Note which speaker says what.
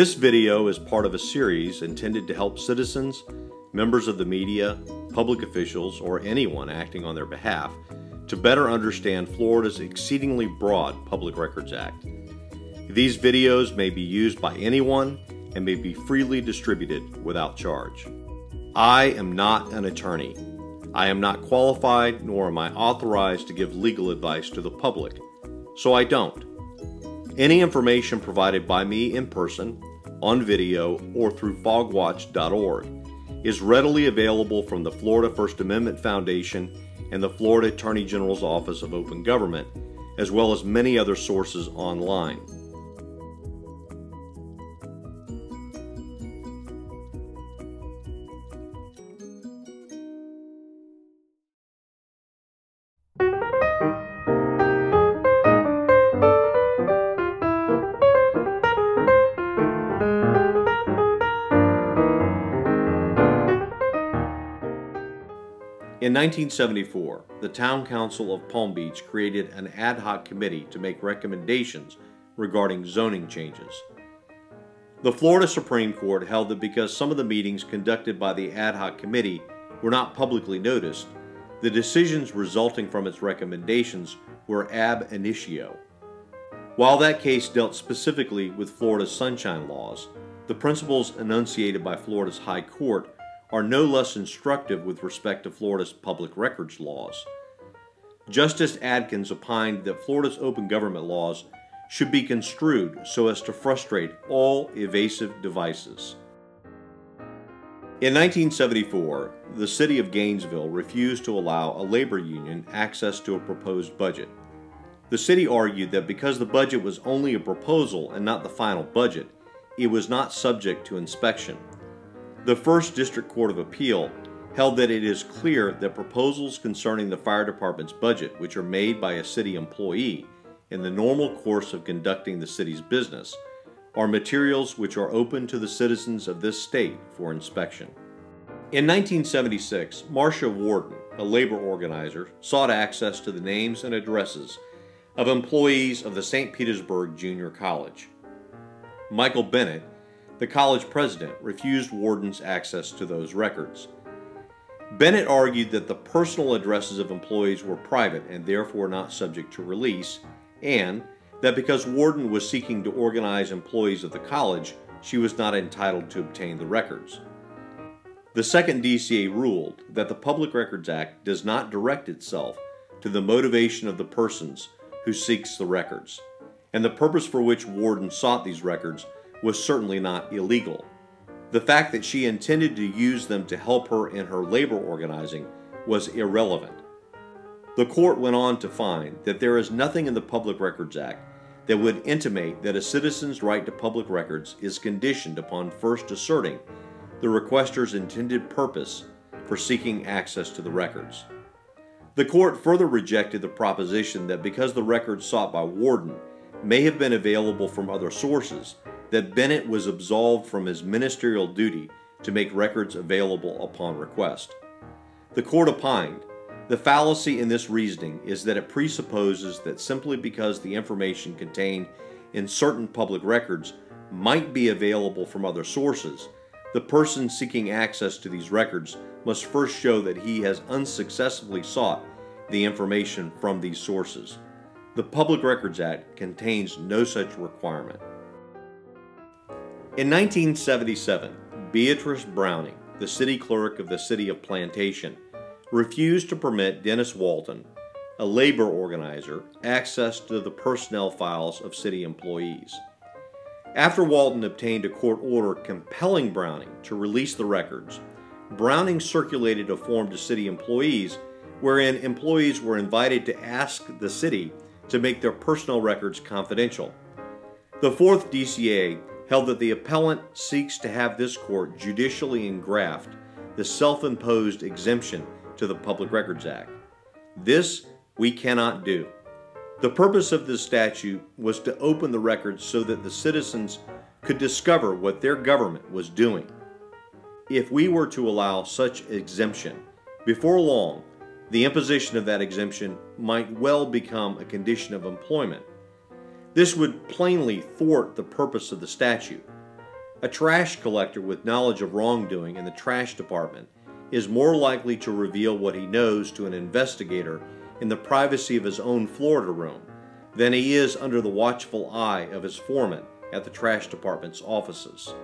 Speaker 1: This video is part of a series intended to help citizens, members of the media, public officials, or anyone acting on their behalf to better understand Florida's exceedingly broad Public Records Act. These videos may be used by anyone and may be freely distributed without charge. I am not an attorney. I am not qualified, nor am I authorized to give legal advice to the public, so I don't. Any information provided by me in person, on video, or through fogwatch.org is readily available from the Florida First Amendment Foundation and the Florida Attorney General's Office of Open Government, as well as many other sources online. In 1974, the Town Council of Palm Beach created an ad hoc committee to make recommendations regarding zoning changes. The Florida Supreme Court held that because some of the meetings conducted by the ad hoc committee were not publicly noticed, the decisions resulting from its recommendations were ab initio. While that case dealt specifically with Florida's sunshine laws, the principles enunciated by Florida's High Court are no less instructive with respect to Florida's public records laws. Justice Adkins opined that Florida's open government laws should be construed so as to frustrate all evasive devices. In 1974, the city of Gainesville refused to allow a labor union access to a proposed budget. The city argued that because the budget was only a proposal and not the final budget, it was not subject to inspection. The First District Court of Appeal held that it is clear that proposals concerning the fire department's budget, which are made by a city employee in the normal course of conducting the city's business, are materials which are open to the citizens of this state for inspection. In 1976, Marcia Warden, a labor organizer, sought access to the names and addresses of employees of the St. Petersburg Junior College. Michael Bennett, the college president, refused Warden's access to those records. Bennett argued that the personal addresses of employees were private and therefore not subject to release, and that because Warden was seeking to organize employees of the college, she was not entitled to obtain the records. The Second DCA ruled that the Public Records Act does not direct itself to the motivation of the persons who seeks the records, and the purpose for which Warden sought these records was certainly not illegal. The fact that she intended to use them to help her in her labor organizing was irrelevant. The court went on to find that there is nothing in the Public Records Act that would intimate that a citizen's right to public records is conditioned upon first asserting the requester's intended purpose for seeking access to the records. The court further rejected the proposition that because the records sought by Warden may have been available from other sources, that Bennett was absolved from his ministerial duty to make records available upon request. The court opined, the fallacy in this reasoning is that it presupposes that simply because the information contained in certain public records might be available from other sources, the person seeking access to these records must first show that he has unsuccessfully sought the information from these sources. The Public Records Act contains no such requirement. In 1977, Beatrice Browning, the city clerk of the city of Plantation, refused to permit Dennis Walton, a labor organizer, access to the personnel files of city employees. After Walton obtained a court order compelling Browning to release the records, Browning circulated a form to city employees wherein employees were invited to ask the city to make their personal records confidential. The Fourth DCA held that the appellant seeks to have this court judicially engraft the self-imposed exemption to the Public Records Act. This we cannot do. The purpose of this statute was to open the records so that the citizens could discover what their government was doing. If we were to allow such exemption, before long, the imposition of that exemption might well become a condition of employment. This would plainly thwart the purpose of the statute. A trash collector with knowledge of wrongdoing in the trash department is more likely to reveal what he knows to an investigator in the privacy of his own Florida room than he is under the watchful eye of his foreman at the trash department's offices.